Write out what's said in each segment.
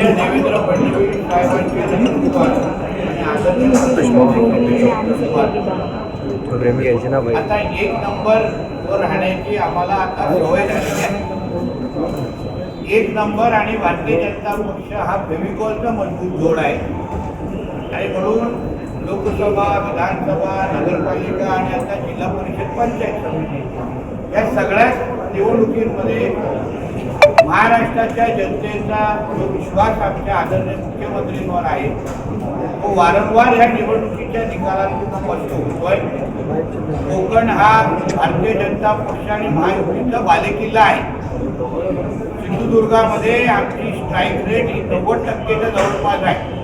माननीय देवेंद्र फडणवीस साहेबांचे नेतृत्वात आणि आदरणीय आता एक नंबरवर राहण्याची आम्हाला आता सवय झाली आहे. एक नंबर आणि भारतीय जनता पक्ष हा फेविकॉलचा मजबूत जोड आहे आणि म्हणून लोकसभा, विधानसभा, नगरपालिका आणि आता जिल्हा परिषद, पंचायत समिती या सगळ्या निवडणुकीमध्ये महाराष्ट्राच्या जनतेचा जो विश्वास आमच्या आदरणीय मुख्यमंत्रींवर आहे तो वारंवार या निवडणुकीच्या निकालांतून स्पष्ट होतोय. कोकण हा भारतीय जनता पक्ष आणि महायुतीचा बालेकिल्ला आहे. सिंधुदुर्गामध्ये आमची स्ट्राईक रेट ही 90%च्या जवळपास आहे.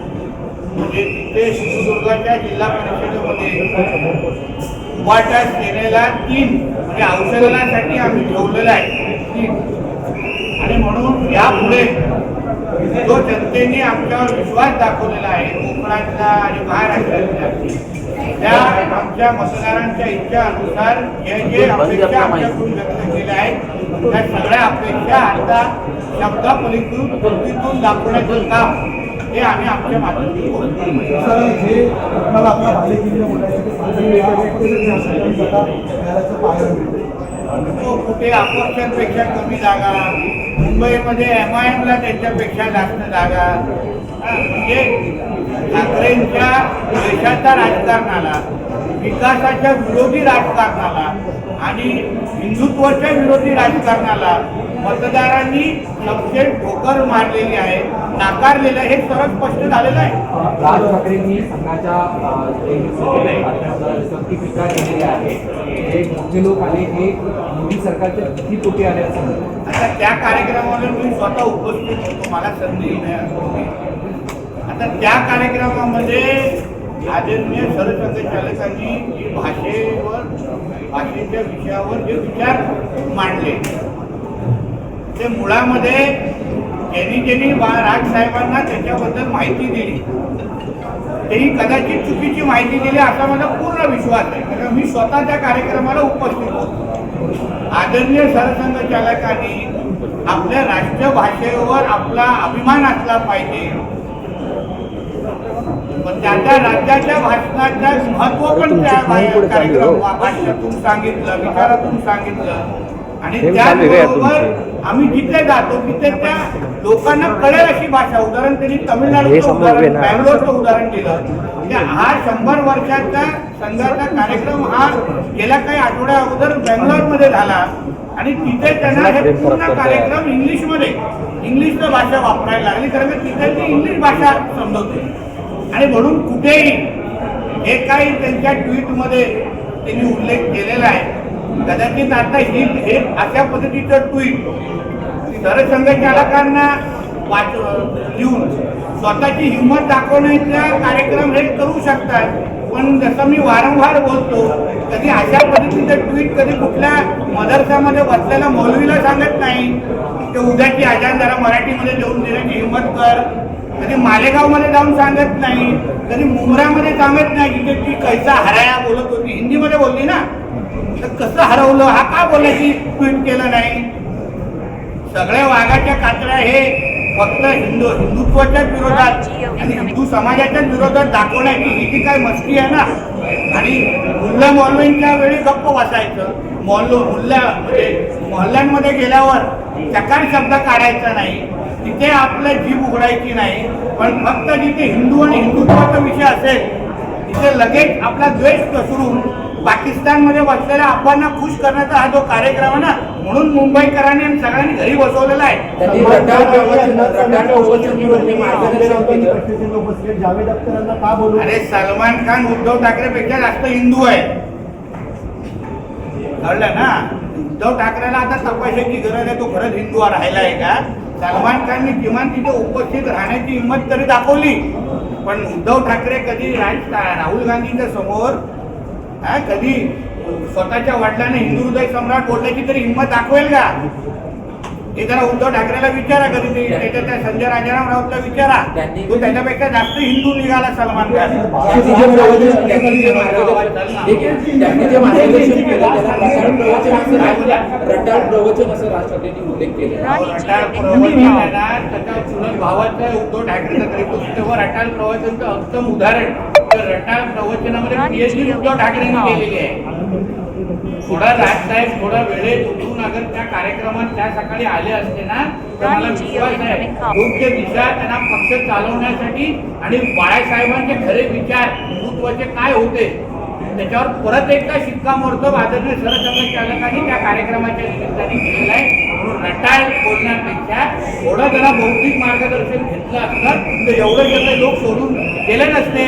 म्हणजे तिथे सिंधुदुर्गाच्या जिल्हा परिषदेमध्ये उभाटा सेनेला 3 म्हणजे औषधासाठी आम्ही ठेवलेला आहे 3. आणि म्हणून यापुढे जो जनतेने आमच्यावर विश्वास दाखवलेला आहे कोकणातला आणि महाराष्ट्रातल्या त्या आमच्या मतदारांच्या इच्छा अनुसार जे अपेक्षा आमच्याकडून व्यक्त केल्या आहेत त्या सगळ्या अपेक्षा आता शब्दापलीतून कृतीतून दाखवण्याचं काम हे आम्ही आमच्या माध्यमातून कुठे अपक्षांपेक्षा कमी जागा, मुंबईमध्ये MIMला त्याच्यापेक्षा जास्त जागा. म्हणजे ठाकरेंच्या देशाच्या राजकारणाला, विकासाच्या विरोधी राजकारणाला आणि हिंदुत्वाच्या विरोधी राजकारणाला मतदारांनी सपशेल ठोकर मारलेली आहे, नाकारलेलं आहे. हे सर्व स्पष्ट झालेलं आहे. राज ठाकरेंनी संघाच्या टीका केलेली आहे. हे मोठे लोक आले हे मोदी सरकारच्या किती पोटी आले असं. आता त्या कार्यक्रमाला मी स्वतः उपस्थित होतो, मला संधी मिळाली. आता त्या कार्यक्रमामध्ये आदरणीय सरसंघचालकांनी भाषेच्या विषयावर जे विचार मांडले ते मुळामध्ये ज्यांनी राजसाहेबांना त्याच्याबद्दल माहिती दिली तेही कदाचित चुकीची माहिती दिली असा माझा पूर्ण विश्वास आहे. कारण मी स्वतः त्या कार्यक्रमाला उपस्थित होतो. आदरणीय सरसंघचालकांनी आपल्या राष्ट्रभाषेवर आपला अभिमान असला पाहिजे, पण त्याच्या राज्याच्या भाषणाचं महत्व पण त्या भाषणातून सांगितलं, विचारातून सांगितलं. आणि त्याबरोबर आम्ही जिथे जातो तिथे त्या लोकांना कळेल अशी भाषा. उदाहरण त्यांनी तमिळनाडूचं उदाहरण, बँगलोरचं उदाहरण दिलं. म्हणजे हा 100 वर्षाचा संघाचा कार्यक्रम हा गेल्या काही आठवड्या अगोदर बँगलोरमध्ये झाला आणि तिथे त्यांना हे पूर्ण कार्यक्रम इंग्लिशचं भाषा वापरायला लागली, कारण तिथे ती इंग्लिश भाषा समजवते. आणि म्हणून कुठेही हे काही त्यांच्या ट्विटमध्ये त्यांनी उल्लेख केलेला आहे. कदाचित आता हे अशा पद्धतीचं ट्विट सरसंघचालकांना लिहून स्वतःची हिंमत दाखवण्याचा कार्यक्रम हे करू शकतात. पण जसं मी वारंवार बोलतो, कधी अशा पद्धतीचं ट्विट कधी कुठल्या मदरसामध्ये बसलेल्या मौलवीला सांगत नाही की उद्याची अजान जरा मराठीमध्ये देऊन देण्याची हिंमत कर. कधी मालेगावमध्ये जाऊन सांगत नाही, कधी मुंब्रामध्ये सांगत नाही जिथे ती कैसा हराया बोलत होती, हिंदीमध्ये बोलली ना, तर कसं हरवलं हा का बोलायची ट्विट केलं नाही. सगळ्या वाघाच्या कातड्या हे फक्त हिंदुत्वाच्या विरोधात आणि हिंदू समाजाच्या विरोधात दाखवण्याची ही जी काय मस्ती आहे ना. आणि मुल्ला मौलवींच्या वेळी गप्प बसायचं, मोहल्ल्यांमध्ये गेल्यावर चकार शब्द काढायचा नाही, तिथे आपलं जीभ उघडायची नाही. पण फक्त जिथे हिंदू आणि हिंदुत्वाचा विषय असेल तिथे लगेच आपला द्वेष पसरून पाकिस्तानमध्ये बसलेल्या अफवांना खुश करण्याचा हा जो कार्यक्रम आहे ना, म्हणून मुंबईकरांनी आणि सगळ्यांनी घरी बसवलेला आहे. अरे सलमान खान उद्धव ठाकरेपेक्षा जास्त हिंदू आहे, कळलं ना. उद्धव ठाकरेला आता तपासायची गरज आहे, तो खरंच हिंदू राहिला आहे का. सलमान खानने किमान तिथे उपस्थित राहण्याची हिंमत तरी दाखवली, पण उद्धव ठाकरे कधी राहुल गांधींच्या समोर कधी स्वतःच्या वडिलांना हिंदू हृदय सम्राट बोलण्याची तरी हिंमत दाखवेल का. हे जरा उद्धव ठाकरेला विचारा कधी त्याच्या त्या संजय राजाराम राऊतला विचारा, तो त्याच्यापेक्षा जास्त हिंदू निघाला सलमान खान. त्यांनी जे मार्गदर्शन केलं त्याला रटाळ प्रवचन असं राज ठाकरेंनी उल्लेख केला. रटाळ प्रवचन आहे ना, त्याच्या चुलत भावाचं उद्धव ठाकरेचं करीतो तेव्हा रटाळ प्रवचनचं उत्तम उदाहरण तर रटाळ प्रवचनामध्ये PhD उद्धव ठाकरेंनी केलेली आहे. थोडा राजसाहेब थोडा वेळेत उठून अगर त्या कार्यक्रमात त्या सकाळी आले असते ना तर मला विश्वास आहे योग्य दिशा त्यांना पक्ष चालवण्यासाठी आणि बाळासाहेबांचे खरे विचार हिंदुत्वाचे काय होते त्याच्यावर परत एकदा शिक्कामोर्तब आदरणीय सरसंघचालकांनी त्या कार्यक्रमाच्या निमित्ताने केलेला आहे. म्हणून रटाळ बोलण्यापेक्षा थोडं जरा बौद्धिक मार्गदर्शन घेतलं असतं तर एवढं लोक सोडून गेले नसते.